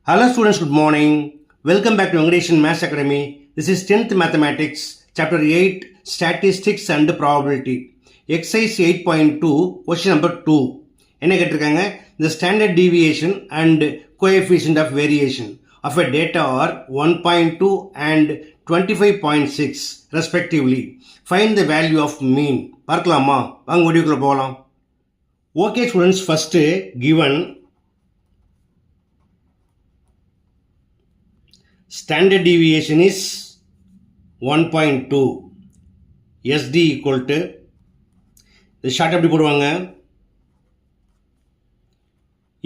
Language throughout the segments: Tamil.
Hello students, good morning. Welcome back to English Maths Academy. This is 10th Mathematics, Chapter 8, Statistics and Probability. Exercise 8.2, question number 2. என்ன கேட்டிருக்காங்க? The standard deviation and coefficient of variation of a data are 1.2 and 25.6 respectively. Find the value of mean. பார்க்கலாமா? வாங்க வீடியோக்குள்ள போகலாம். Okay students, first given standard deviation is 1.2, SD equal to the short எப்படி போடுவாங்க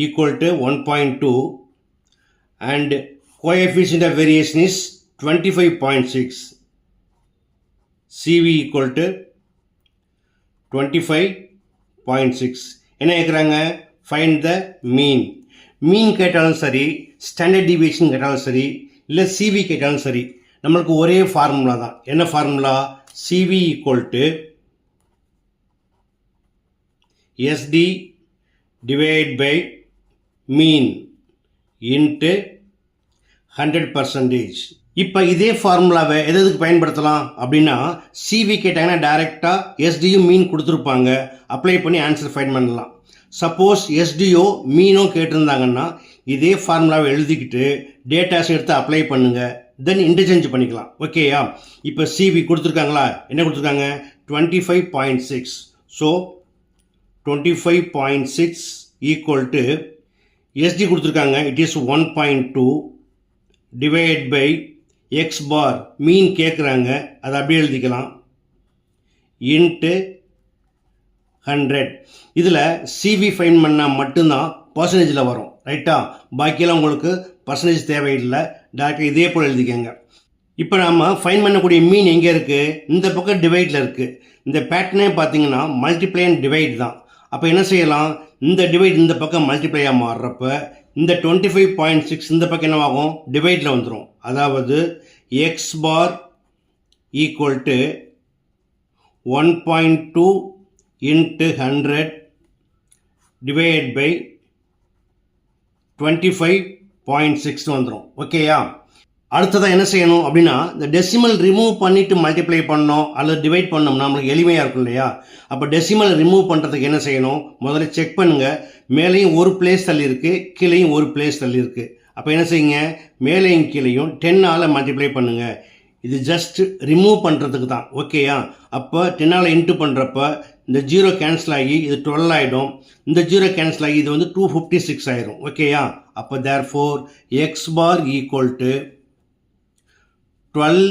equal to 1.2 and coefficient of variation is 25.6, CV equal to 25.6. என்ன கேட்குறாங்க? find the mean. மீன் கேட்டாலும் சரி, ஸ்டாண்டர்ட் டிவியேஷன் கேட்டாலும் சரி, இல்லை சிவி கேட்டாலும் சரி, நம்மளுக்கு ஒரே ஃபார்முலா தான். என்ன formula? CV equal to SD divide by mean into 100%. இப்போ இதே ஃபார்முலாவை எதுக்கு பயன்படுத்தலாம் அப்படின்னா, சிவி கேட்டாங்கன்னா டைரெக்டாக எஸ்டியும் மீன் கொடுத்துருப்பாங்க, அப்ளை பண்ணி ஆன்சர் ஃபைண்ட் பண்ணலாம். சப்போஸ் எஸ்டிஓ மீனோ கேட்டிருந்தாங்கன்னா இதே ஃபார்முலாவை எழுதிக்கிட்டு டேட்டாஸ் எடுத்து அப்ளை பண்ணுங்க, தென் இன்டர்சேஞ்ச் பண்ணிக்கலாம். ஓகேயா? இப்போ சிவி கொடுத்துருக்காங்களா? என்ன கொடுத்துருக்காங்க? 25.6. ஸோ 25.6 ஈக்குவல் டு எஸ்டி கொடுத்துருக்காங்க, it is 1.2 divide by x bar mean கேட்குறாங்க, அதை அப்படியே எழுதிக்கலாம், இன்ட்டு 100. இதில் சிவி ஃபைன் பண்ணால் மட்டும்தான் பர்சன்டேஜில் வரும், ரைட்டா? பாக்கியெல்லாம் உங்களுக்கு பர்சன்டேஜ் தேவையில்லை, டேரக்டாக இதே போல் எழுதிக்கங்க. இப்போ நாம் ஃபைன் பண்ணக்கூடிய மீன் எங்கே இருக்குது? இந்த பக்கம் டிவைடில் இருக்குது. இந்த பேட்டர்னே பார்த்தீங்கன்னா மல்டிப்ளை அண்ட் டிவைட் தான். அப்போ என்ன செய்யலாம்? இந்த டிவைட் இந்த பக்கம் மல்டிப்ளையாக மாறுறப்ப இந்த 25.6 இந்த பக்கம் என்னவாகும்? டிவைடில் வந்துடும். அதாவது x bar equal to 1.2 into 100 divided by 25.6 வந்துடும். ஓகேயா? அடுத்ததான் என்ன செய்யணும் அப்படின்னா, இந்த டெசிமல் ரிமூவ் பண்ணிவிட்டு மல்டிப்ளை பண்ணோம் அல்லது டிவைட் பண்ணோம்னா நம்மளுக்கு எளிமையாக இருக்கும் இல்லையா? அப்போ டெசிமல் ரிமூவ் பண்ணுறதுக்கு என்ன செய்யணும்? முதல்ல செக் பண்ணுங்கள், மேலேயும் ஒரு பிளேஸ் தள்ளி இருக்குது, கீழேயும் ஒரு பிளேஸ் தள்ளி இருக்குது. அப்போ என்ன செய்யுங்க? மேலேயும் கீழேயும் 10ஆல் மல்டிப்ளை பண்ணுங்கள். இது ஜஸ்ட் ரிமூவ் பண்ணுறதுக்கு தான். ஓகேயா? அப்போ 10ஆல் இன்ட்டு பண்ணுறப்ப இந்த 0 கேன்சல் ஆகி இது 12 ஆகிடும், இந்த 0 கேன்சல் ஆகி இது வந்து 256 ஆயிரும். ஓகேயா? அப்போ therefore x bar equal to 12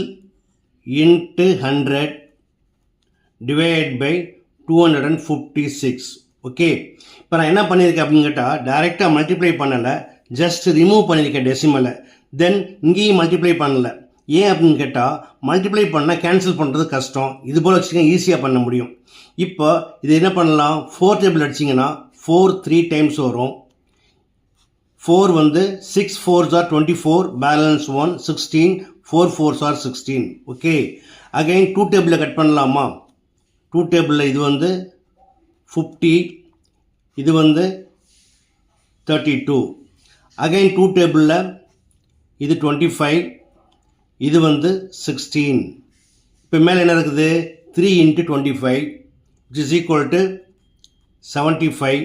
into 100 divide by 256. Okay, இப்போ நான் என்ன பண்ணியிருக்கேன் அப்படின்னு கேட்டால், டைரெக்டாக மல்டிப்ளை பண்ணலை, ஜஸ்ட் ரிமூவ் பண்ணியிருக்கேன் டெசிமலை. தென் இங்கேயும் மல்டிப்ளை பண்ணலை. ஏன் அப்படின்னு கேட்டால், மல்டிப்ளை பண்ணால் கேன்சல் பண்ணுறது கஷ்டம், இது போல் வச்சுக்கோங்க, ஈஸியாக பண்ண முடியும். இப்போ இது என்ன பண்ணலாம்? 4 டேபிள் அடிச்சிங்கன்னா 4 3 டைம்ஸ் வரும். 4 வந்து 6 4s are 24, balance 1 16, 4 4s are 16. Okay, again 2 டேபிளில் கட் பண்ணலாமா? 2 டேபிளில் இது வந்து 50, இது வந்து 32. அகைன் 2 டேபிளில் இது 25, இது வந்து 16. இப்போ மேலே என்ன இருக்குது? 3 into 25 which is equal to 75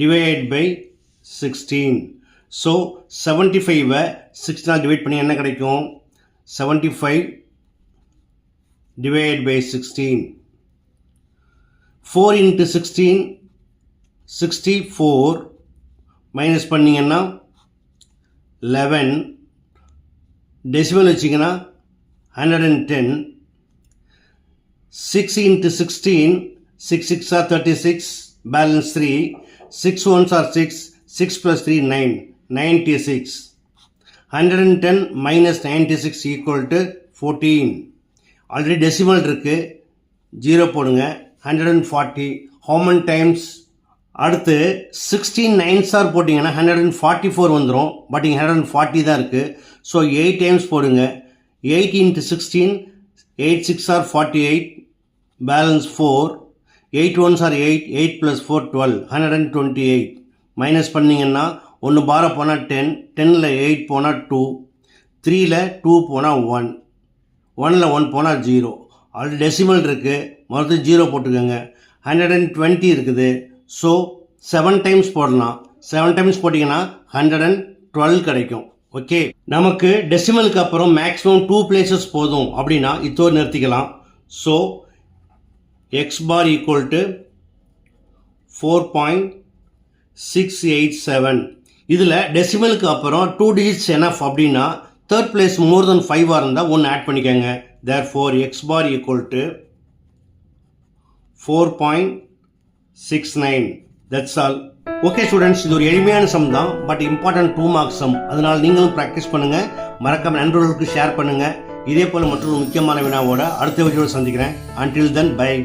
divided by 16. So 75 16ஆல் divide பண்ணி என்ன கிடைக்கும்? 75 divided by 16. 4 into 16 64, மைனஸ் பண்ணிங்கன்னா 11, டெசிமல் வச்சிங்கன்னா 110. 6 into 16, 6 6 are 36, balance 3, 6 1s are 6, 6 plus 3 9, 96. 110 minus 96 equal to 14. Already decimal இருக்குது, 0 போடுங்க. 140. how many times? அடுத்து 16 9s are போட்டிங்கன்னா 144 வந்துடும், பட் இங்கே 140 தான் இருக்குது. ஸோ 8 டைம்ஸ் போடுங்க. 8 into 16, 8 6 are 48, balance 4, 8 1s are 8, 8 plus 4 12, 128. Minus பண்ணிங்கன்னா 1 பாரை போனால் 10, 10ல் 8 போனால் 2, 3ல் 2 போனால் 1, 1ல் 1 போனால் 0. ஆல்ரெடி டெசிமல் இருக்குது, மறுபடியும் 0 போட்டுக்கோங்க. 120 இருக்குது. ஸோ 7 டைம்ஸ் போடலாம். 7 டைம்ஸ் போட்டிங்கன்னா 112 கிடைக்கும். ஓகே, நமக்கு டெசிமலுக்கு அப்புறம் மேக்ஸிமம் 2 பிளேசஸ் போதும் அப்படின்னா இதோடு நிறுத்திக்கலாம். So x bar equal to 4.687. இதில் டெசிமலுக்கு அப்புறம் 2 digits எனஃப் அப்படின்னா தேர்ட் பிளேஸ் மோர் தென் 5 இருந்தால் 1 ஆட் பண்ணிக்கோங்க. Therefore x bar equal to 4.69. That's all. Okay students, இது ஒரு எளிமையான சம் தான், பட் இம்பார்ட்டன்ட் 2 மார்க்ஸ் சம். அதனால் நீங்களும் ப்ராக்டிஸ் பண்ணுங்கள், மறக்காம நண்பர்களுக்கு ஷேர் பண்ணுங்கள். இதே போல் மற்றொரு முக்கியமான வினாவோட அடுத்த வீடியோவில் சந்திக்கிறேன். Until then, bye.